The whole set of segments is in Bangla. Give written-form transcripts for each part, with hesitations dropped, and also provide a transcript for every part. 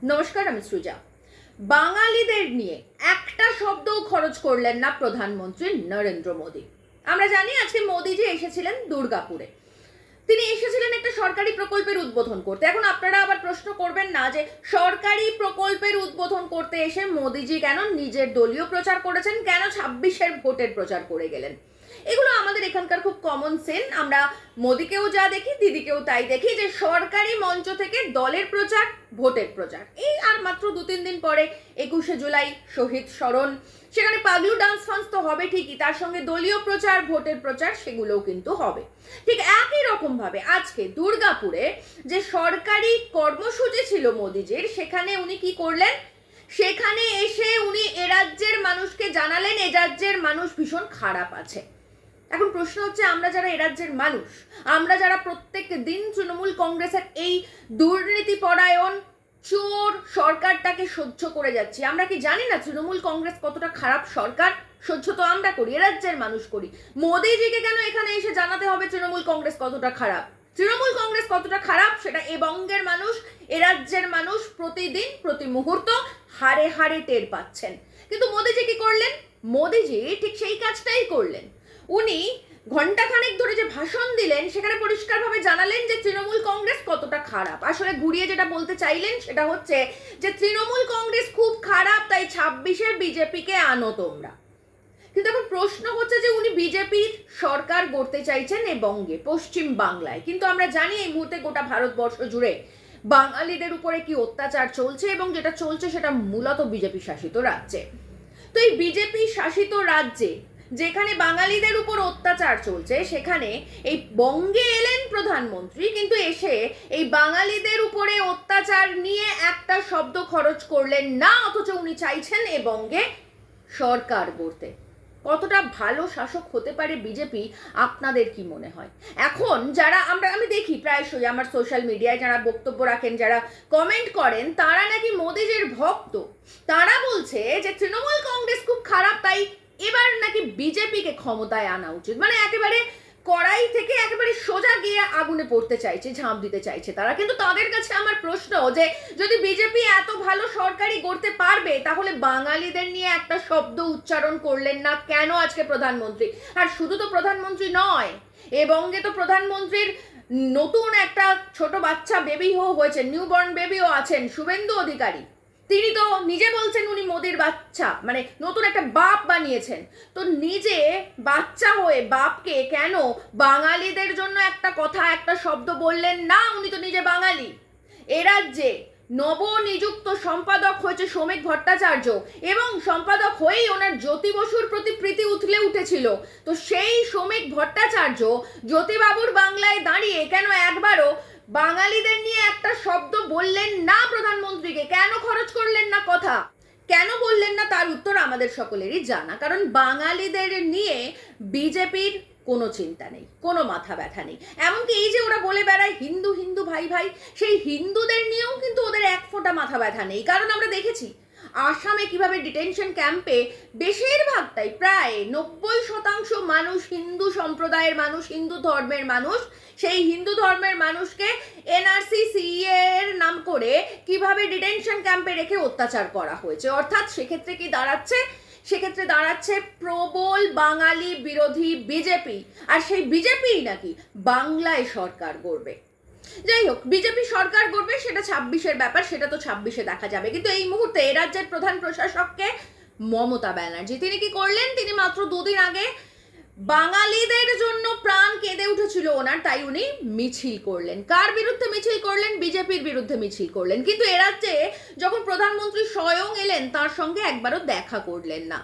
নমস্কার, আমি সৃজা। বাঙালিদের নিয়ে একটা শব্দও খরচ করলেন না প্রধানমন্ত্রী নরেন্দ্র মোদী। আমরা জানি আজকে মোদীজি এসেছিলেন দুর্গাপুরে। তিনি এসেছিলেন একটা সরকারি প্রকল্পের উদ্বোধন করতে। এখন আপনারা আবার প্রশ্ন করবেন না যে সরকারি প্রকল্পের উদ্বোধন করতে এসে মোদীজি কেন নিজের দলীয় প্রচার করেছেন, কেন 26-এর ভোটের প্রচার করে গেলেন। এগুলো আমাদের এখানকার খুব কমন সেন্স। আমরা মোদীকেও যা দেখি, দিদিকেও তাই দেখি যে সরকারি মঞ্চ থেকে দলের প্রচার, ভোটের প্রচার। এই আর মাত্র 2-3 দিন পরে 21শে জুলাই শহীদ স্মরণ, সেখানে পাগলু ডান্স ফান্স তো হবে ঠিকই, তার সঙ্গে দলীয় প্রচার, ভোটের প্রচার সেগুলোও কিন্তু হবে। ঠিক একই রকম ভাবে আজকে দুর্গাপুরে যে সরকারি কর্মসূচি ছিল মোদীজির, সেখানে উনি কি করলেন, সেখানে এসে উনি এ রাজ্যের মানুষকে জানালেন এ রাজ্যের মানুষ ভীষণ খারাপ আছে। এখন প্রশ্ন হচ্ছে, আমরা যারা এ রাজ্যের মানুষ, আমরা যারা প্রত্যেক দিন তৃণমূল কংগ্রেসের এই দুর্নীতি পরায়ণ চোর সরকারটাকে সহ্য করে যাচ্ছি, আমরা কি জানি না তৃণমূল কংগ্রেস কতটা খারাপ সরকার? সহ্য তো আমরা করি, এ রাজ্যের মানুষ করি। মোদীজিকে কেন এখানে এসে জানাতে হবে তৃণমূল কংগ্রেস কতটা খারাপ? তৃণমূল কংগ্রেস কতটা খারাপ সেটা এ বঙ্গের মানুষ, এ রাজ্যের মানুষ প্রতিদিন প্রতি মুহূর্ত হারে হারে টের পাচ্ছেন। কিন্তু মোদীজি কি করলেন? মোদীজি ঠিক সেই কাজটাই করলেন। উনি ঘন্টাখানেক ধরে যে ভাষণ দিলেন, সেখানে পরিষ্কারভাবে জানালেন যে তৃণমূল কংগ্রেস কতটা খারাপ। আসলে ঘুরিয়ে যেটা বলতে চাইলেন সেটা হচ্ছে যে তৃণমূল কংগ্রেস খুব খারাপ, তাই 26-এ বিজেপিকে আনো তোমরা। কিন্তু এখন প্রশ্ন হচ্ছে যে উনি বিজেপির সরকার গড়তে চাইছেন এ বঙ্গে, পশ্চিম বাংলায়। কিন্তু আমরা জানি এই মুহূর্তে গোটা ভারতবর্ষ জুড়ে বাঙালিদের উপরে কি অত্যাচার চলছে, এবং যেটা চলছে সেটা মূলত বিজেপি শাসিত রাজ্যে। তো এই বিজেপি শাসিত রাজ্যে যেখানে বাঙালিদের উপর অত্যাচার চলছে, সেখানে এই বঙ্গে এলেন প্রধানমন্ত্রী, কিন্তু এসে এই বাঙালিদের উপরে অত্যাচার নিয়ে একটা শব্দ খরচ করলেন না, অথচ উনি চাইছেন এ বঙ্গে সরকার গড়তে। কতটা ভালো শাসক হতে পারে বিজেপি, আপনাদের কি মনে হয়? এখন যারা আমি দেখি প্রায়শই আমার সোশ্যাল মিডিয়ায় যারা বক্তব্য রাখেন, যারা কমেন্ট করেন, তারা নাকি মোদীজির ভক্ত। তারা বলছে যে তৃণমূল কংগ্রেস খুব খারাপ, তাই এবার নাকি বিজেপিকে ক্ষমতায় আনা উচিত। মানে একেবারে কড়াই থেকে একেবারে সোজা গিয়ে আগুনে পড়তে চাইছে, ঝাঁপ দিতে চাইছে তারা। কিন্তু তাদের কাছে আমার প্রশ্ন যে যদি বিজেপি এত ভালো সরকারি গড়তে পারবে, তাহলে বাঙালিদের নিয়ে একটা শব্দ উচ্চারণ করলেন না কেন আজকে প্রধানমন্ত্রী? আর শুধু তো প্রধানমন্ত্রী নয়, এ বঙ্গে তো প্রধানমন্ত্রীর নতুন একটা ছোট বাচ্চা বেবিও হয়েছে, নিউবর্ন বেবিও আছেন, শুভেন্দু অধিকারী। তিনি তো নিজে বলছেন উনি মোদির বাচ্চা, মানে নতুন একটা বাপ বানিয়েছেন। তো নিজে বাচ্চা হয়ে বাপকে কেন বাঙালিদের জন্য একটা কথা, একটা শব্দ বললেন না? উনি তো নিজে বাঙালি। এ রাজ্যে নবনিযুক্ত সম্পাদক হয়েছে শ্রমিক ভট্টাচার্য, এবং সম্পাদক হয়েই ওনার জ্যোতি বসুর প্রতি প্রীতি উথলে উঠেছিল। তো সেই শ্রমিক ভট্টাচার্য জ্যোতিবাবুর বাংলায় দাঁড়িয়ে কেন একবারও বাঙালিদের নিয়ে একটা শব্দ বললেন না প্রধানমন্ত্রীকে? কেন খরচ করলেন না কথা? কেন বললেন না? তার উত্তর আমাদের সকলেরই জানা। কারণ বাঙালিদের নিয়ে বিজেপির কোনো চিন্তা নেই, কোনো মাথা ব্যথা নেই। এমনকি এই যে ওরা বলে বেড়ায় হিন্দু হিন্দু ভাই ভাই, সেই হিন্দুদের নিয়েও কিন্তু ওদের এক ফোঁটা মাথা ব্যথা নেই। কারণ আমরা দেখেছি আসামে কিভাবে ডিটেনশন ক্যাম্পে বেশিরভাগটাই, প্রায় 90% মানুষ হিন্দু সম্প্রদায়ের মানুষ, হিন্দু ধর্মের মানুষ। সেই হিন্দু ধর্মের মানুষকে এনআরসি সিএ এর নাম করে কিভাবে ডিটেনশন ক্যাম্পে রেখে অত্যাচার করা হয়েছে। অর্থাৎ সেক্ষেত্রে কি দাঁড়াচ্ছে? সেক্ষেত্রে দাঁড়াচ্ছে প্রবল বাঙালি বিরোধী বিজেপি, আর সেই বিজেপি নাকি বাংলায় সরকার গড়বে। যাই হোক, বিজেপি সরকার গড়বে সেটা 26-এর ব্যাপার, সেটা তো 26-এ দেখা যাবে। কিন্তু এই মুহূর্তে এ রাজ্যের প্রধান প্রশাসককে মমতা ব্যানার্জি, তিনি কি করলেন? তিনি মাত্র 2 দিন আগে বাঙালিদের জন্য প্রাণ কেঁদে উঠেছিল ওনার, তাই উনি মিছিল করলেন। কার বিরুদ্ধে মিছিল করলেন? বিজেপির বিরুদ্ধে মিছিল করলেন। কিন্তু এ রাজ্যে যখন প্রধানমন্ত্রী স্বয়ং এলেন, তার সঙ্গে একবারও দেখা করলেন না।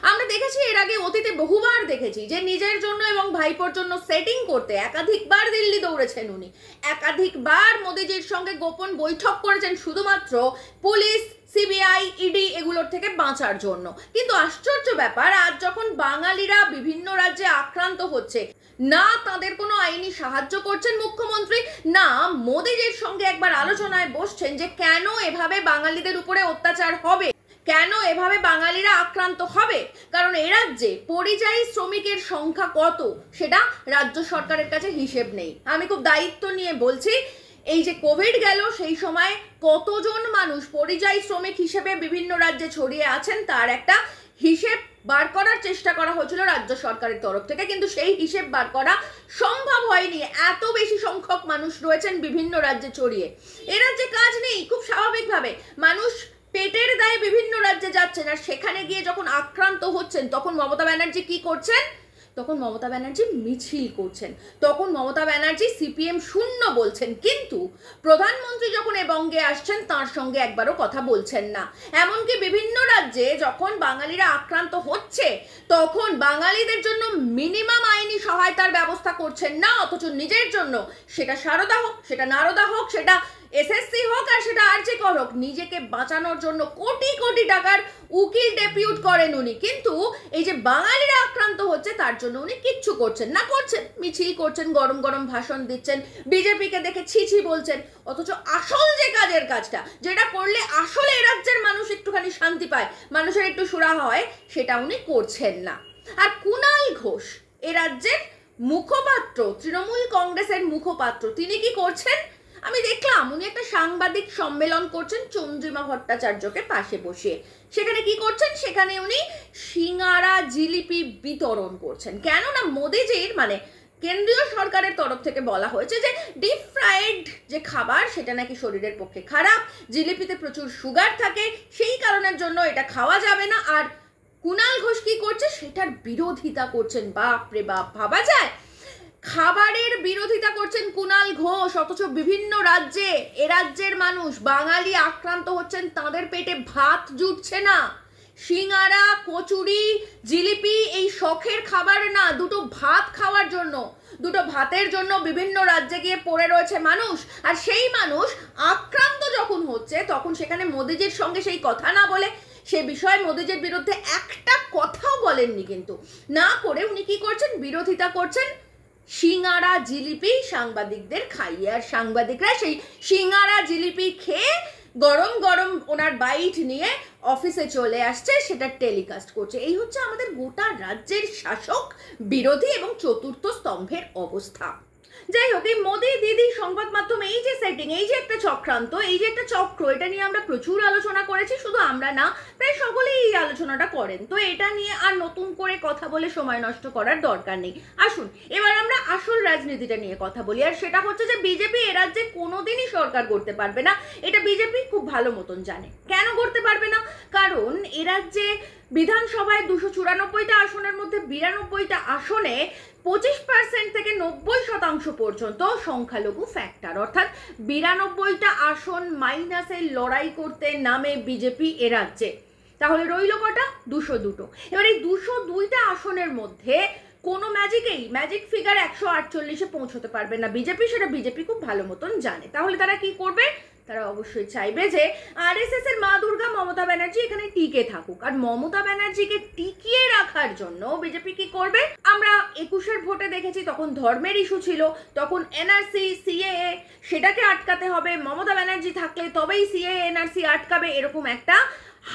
আমরা দেখেছি এর আগে অতীতে বহুবার দেখেছি যে নিজের জন্য এবং ভাইপোর জন্য সেটিং করতে একাধিকবার দিল্লি দৌড়েছেন উনি, একাধিকবার মোদীজির সঙ্গে গোপন বৈঠক করেছেন শুধুমাত্র পুলিশ, সিবিআই, ইডি এগুলোর থেকে বাঁচার জন্য। কিন্তু আশ্চর্য ব্যাপার, আজ যখন বাঙালিরা বিভিন্ন রাজ্যে আক্রান্ত হচ্ছে, না তাদের কোনো আইনি সাহায্য করছেন মুখ্যমন্ত্রী, না মোদীজির সঙ্গে একবার আলোচনায় বসছেন যে কেন এভাবে বাঙালিদের উপরে অত্যাচার হবে, কেন এভাবে বাঙালিরা আক্রান্ত হবে। কারণ এ রাজ্যে পরিযায়ী শ্রমিকের সংখ্যা কত সেটা রাজ্য সরকারের কাছে হিসেব নেই। আমি খুব দায়িত্ব নিয়ে বলছি, এই যে কোভিড গেল সেই সময় কতজন মানুষ পরিযায়ী শ্রমিক হিসেবে বিভিন্ন রাজ্যে ছড়িয়ে আছেন তার একটা হিসেব বার করার চেষ্টা করা হয়েছিল রাজ্য সরকারের তরফ থেকে, কিন্তু সেই হিসেব বার করা সম্ভব হয়নি। এত বেশি সংখ্যক মানুষ রয়েছেন বিভিন্ন রাজ্যে ছড়িয়ে, এ রাজ্যে কাজ নেই, খুব স্বাভাবিকভাবে মানুষ পেটের দায়ে বিভিন্ন রাজ্যে যাচ্ছেন, আর সেখানে গিয়ে যখন আক্রান্ত হচ্ছেন তখন মমতা ব্যানার্জি কি করছেন? তখন মমতা ব্যানার্জি মিছিল করছেন, তখন মমতা ব্যানার্জি সিপিএম শূন্য বলছেন, কিন্তু প্রধানমন্ত্রী যখন এ বঙ্গে আসছেন তার সঙ্গে একবারও কথা বলছেন না। এমনকি বিভিন্ন রাজ্যে যখন বাঙালিরা আক্রান্ত হচ্ছে তখন বাঙালিদের জন্য মিনিমাম আইনি সহায়তার ব্যবস্থা করছেন না, অথচ নিজের জন্য, সেটা সারদা হোক, সেটা নারদা হোক, সেটা এসএসসি হোক, আর সেটা আরজি কর হোক, নিজেকে বাঁচানোর জন্য কোটি কোটি টাকার উকিল ডেপিউট করেন উনি, কিন্তু এই যে বাঙালিরা আক্রান্ত হচ্ছে তার জন্য উনি কিচ্ছু করছেন না। করছেন মিছিল করছেন, গরম গরম ভাষণ দিচ্ছেন, বিজেপিকে দেখে ছি ছি বলছেন, অথচ আসল যে কাজটা যেটা করলে আসলে এ রাজ্যের মানুষ একটুখানি শান্তি পায়, মানুষের একটু সুরাহা হয়, সেটা উনি করছেন না। আর কুণাল ঘোষ এ রাজ্যের মুখপাত্র, তৃণমূল কংগ্রেসের মুখপাত্র, তিনি কি করছেন? আমি দেখলাম উনি একটা সাংবাদিক সম্মেলন করছেন চন্দ্রিমা ভট্টাচার্যকে পাশে বসিয়ে। সেখানে কি করছেন? সেখানে উনি সিঙ্গারা জিলিপি বিতরণ করছেন। কেননা মোদিজির মানে কেন্দ্রীয় সরকারের তরফ থেকে বলা হয়েছে যে ডিপ ফ্রাইড যে খাবার সেটা নাকি শরীরের পক্ষে খারাপ, জিলিপিতে প্রচুর সুগার থাকে, সেই কারণের জন্য এটা খাওয়া যাবে না। আর কুণাল ঘোষ কি করছে? সেটার বিরোধিতা করছেন। বাপ রে বাপ, ভাবা যায়? খাবারের বিরোধিতা করছেন কুণাল ঘোষ, অথচ বিভিন্ন রাজ্যে এ রাজ্যের মানুষ বাঙালি আক্রান্ত হচ্ছেন, তাদের পেটে ভাত জুটছে না। সিঙ্গারা, কচুরি, জিলিপি এই শখের খাবার না, দুটো ভাত খাওয়ার জন্য, দুটো ভাতের জন্য বিভিন্ন রাজ্যে গিয়ে পড়ে রয়েছে মানুষ। আর সেই মানুষ আক্রান্ত যখন হচ্ছে তখন সেখানে মোদিজির সঙ্গে সেই কথা না বলে, সে বিষয়ে মোদিজির বিরুদ্ধে একটা কথাও বলেননি, কিন্তু না করে উনি কি করছেন? বিরোধিতা করছেন সিঙ্গারা জিলিপি সাংবাদিকদের খাইয়ে, আর সাংবাদিকরা সেই সিঙ্গারা জিলিপি খেয়ে গরম গরম ওনার বাইট নিয়ে অফিসে চলে আসছে, সেটা টেলিকাস্ট করছে। এই হচ্ছে আমাদের গোটা রাজ্যের শাসক, বিরোধী এবং চতুর্থ স্তম্ভের অবস্থা। যাই হোক, এই মোদি দিদি সংবাদ মাধ্যম, এই যে সেটিং, এই যে একটা চক্রান্ত, এই যে একটা চক্র, এটা নিয়ে আমরা প্রচুর আলোচনা করেছি। শুধু আমরা না, প্রায় সকলেই এই আলোচনাটা করেন। তো এটা নিয়ে আর নতুন করে কথা বলে সময় নষ্ট করার দরকার নেই। আসুন এবার আমরা আসল রাজনীতিটা নিয়ে কথা বলি, আর সেটা হচ্ছে যে বিজেপি এ রাজ্যে কোনোদিনই সরকার করতে পারবে না। এটা বিজেপি খুব ভালো মতন জানে। কেন করতে পারবে না? কারণ এ রাজ্যে বিধানসভায় 294টা আসনের মধ্যে 92টা আসনে 25% থেকে 90% পর্যন্ত সংখ্যালঘু ফ্যাক্টর, অর্থাৎ 92টা আসন মাইনাসে লড়াই করতে নামে বিজেপি এ রাজ্যে। তাহলে রইল কটা? 202। এবার এই 202টা আসনের মধ্যে কোনো ম্যাজিক ফিগার 148-এ পৌঁছতে পারবে না বিজেপি, সেটা বিজেপি খুব ভালো মতন জানে। তাহলে তারা কি করবে? তারা অবশ্যই চাইবে যে আরএসএস এর মা দুর্গা মমতা ব্যানার্জি এখানে টিকে থাকুক, আর মমতা ব্যানার্জিকে টিকিয়ে রাখার জন্য বিজেপি কি করবে? আমরা 21-এর ভোটে দেখেছি, তখন ধর্মের ইস্যু ছিল, তখন এনআরসি, সিএএ, সেটাকে আটকাতে হবে, মমতা ব্যানার্জি থাকলে তবেই সিএএ এনআরসি আটকাবে, এরকম একটা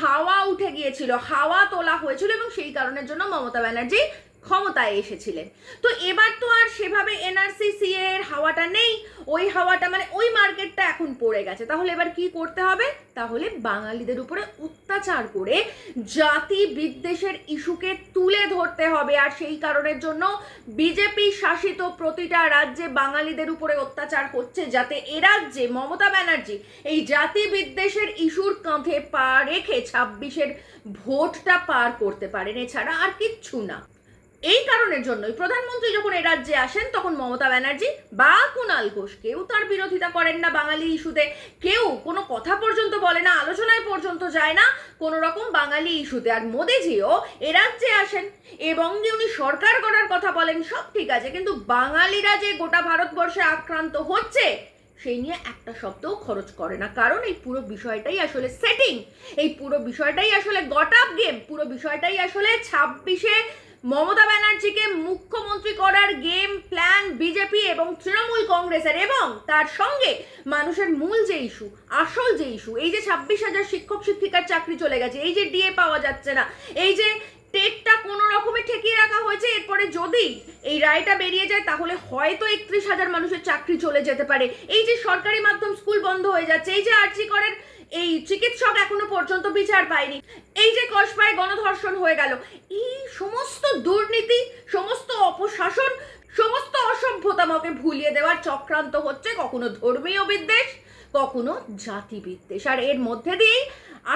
হাওয়া উঠে গিয়েছিল, হাওয়া তোলা হয়েছিল, এবং সেই কারণের জন্য মমতা ব্যানার্জি ক্ষমতায় এসেছিলেন। তো এবার তো আর সেভাবে এনআরসি সিএ এর হাওয়াটা নেই, ওই হাওয়াটা মানে ওই মার্কেটটা এখন পড়ে গেছে। তাহলে এবার কি করতে হবে? তাহলে বাঙালিদের উপরে অত্যাচার করে জাতি বিদ্বেষের ইস্যুকে তুলে ধরতে হবে, আর সেই কারণের জন্য বিজেপি শাসিত প্রতিটা রাজ্যে বাঙালিদের উপরে অত্যাচার হচ্ছে, যাতে এ রাজ্যে মমতা ব্যানার্জি এই জাতি বিদ্বেষের ইস্যুর কাঁধে পা রেখে 26-এর ভোটটা পার করতে পারেন, এছাড়া আর কিচ্ছু না। এই কারণের জন্যই প্রধানমন্ত্রী যখন এই রাজ্যে আসেন তখন মমতা ব্যানার্জি বা কুণাল ঘোষ কেউ তার বিরোধিতা করেন না বাঙালি ইস্যুতে, কেউ কোনো কথা পর্যন্ত বলে না, আলোচনায় পর্যন্ত যায় না কোনো রকম বাঙালি ইস্যুতে। আর মোদিজিও এ রাজ্যে আসেন এবং উনি সরকার গড়ার কথা বলেন, সব ঠিক আছে, কিন্তু বাঙালিরা যে গোটা ভারতবর্ষে আক্রান্ত হচ্ছে সেই নিয়ে একটা শব্দও খরচ করে না। কারণ এই পুরো বিষয়টাই আসলে সেটিং, এই পুরো বিষয়টাই আসলে গট আপ গেম, পুরো বিষয়টাই আসলে 26-এ মমতা ব্যানার্জিকে মুখ্যমন্ত্রী করার গেম প্ল্যান বিজেপি এবং তৃণমূল কংগ্রেসের, এবং তার সঙ্গে মানুষের মূল যে ইস্যু, আসল যে ইস্যু, এই যে 26,000 শিক্ষক শিক্ষিকার চাকরি চলে গেছে, এই যে ডিএ পাওয়া যাচ্ছে না, এই যে টেটটা কোনো রকমে ঠেকিয়ে রাখা হয়েছে। এরপরে যদি এই রায়টা বেরিয়ে যায় তাহলে হয়তো 31,000 মানুষের চাকরি চলে যেতে পারে। এই যে সরকারি মাধ্যম স্কুল বন্ধ হয়ে যাচ্ছে, এই যে আরজি করের এই চিকিৎসক এখনো পর্যন্ত বিচার পায়নি, এই যে কসবায় গণধর্ষণ হয়ে গেল, এই সমস্ত দুর্নীতি, সমস্ত অপশাসন, সমস্ত অসভ্যতামকে ভুলিয়ে দেওয়ার চক্রান্ত হচ্ছে, কখনো ধর্মীয় বিদ্বেষ, কখনো জাতি বিদ্বেষ। আর এর মধ্যে দিয়েই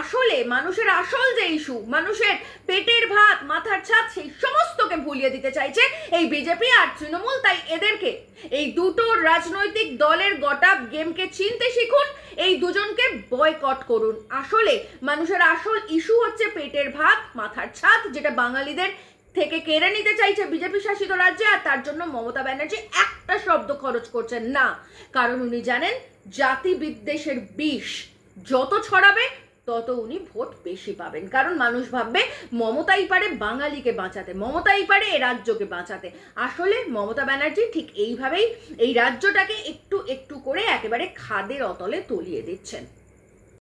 আসলে মানুষের আসল যে ইস্যু, মানুষের পেটের ভাত, মাথার ছাদ, সেই সমস্তকে ভুলিয়ে দিতে চাইছে এই বিজেপি আর তৃণমূল। তাই এদেরকে, এই দুটো রাজনৈতিক দলের গোটা গেমকে চিনতে শিখুন, এই দুজনকে বয়কট করুন। আসলে মানুষের আসল ইস্যু হচ্ছে পেটের ভাত, মাথার ছাদ, যেটা বাঙালিদের থেকে কেড়ে নিতে চাইছে বিজেপি শাসিত রাজ্যে। আর তার জন্য মমতা ব্যানার্জি একটা শব্দ খরচ করছেন না, কারণ উনি জানেন জাতি বিদ্বেষের বিষ যত ছড়াবে তত উনি ভোট বেশি পাবেন। কারণ মানুষ ভাববে মমতাই পারে বাঙালিকে বাঁচাতে, মমতাই পারে এ রাজ্যকে বাঁচাতে। আসলে মমতা ব্যানার্জি ঠিক এইভাবেই এই রাজ্যটাকে একটু একটু করে একেবারে খাদের অতলে তলিয়ে দিচ্ছেন।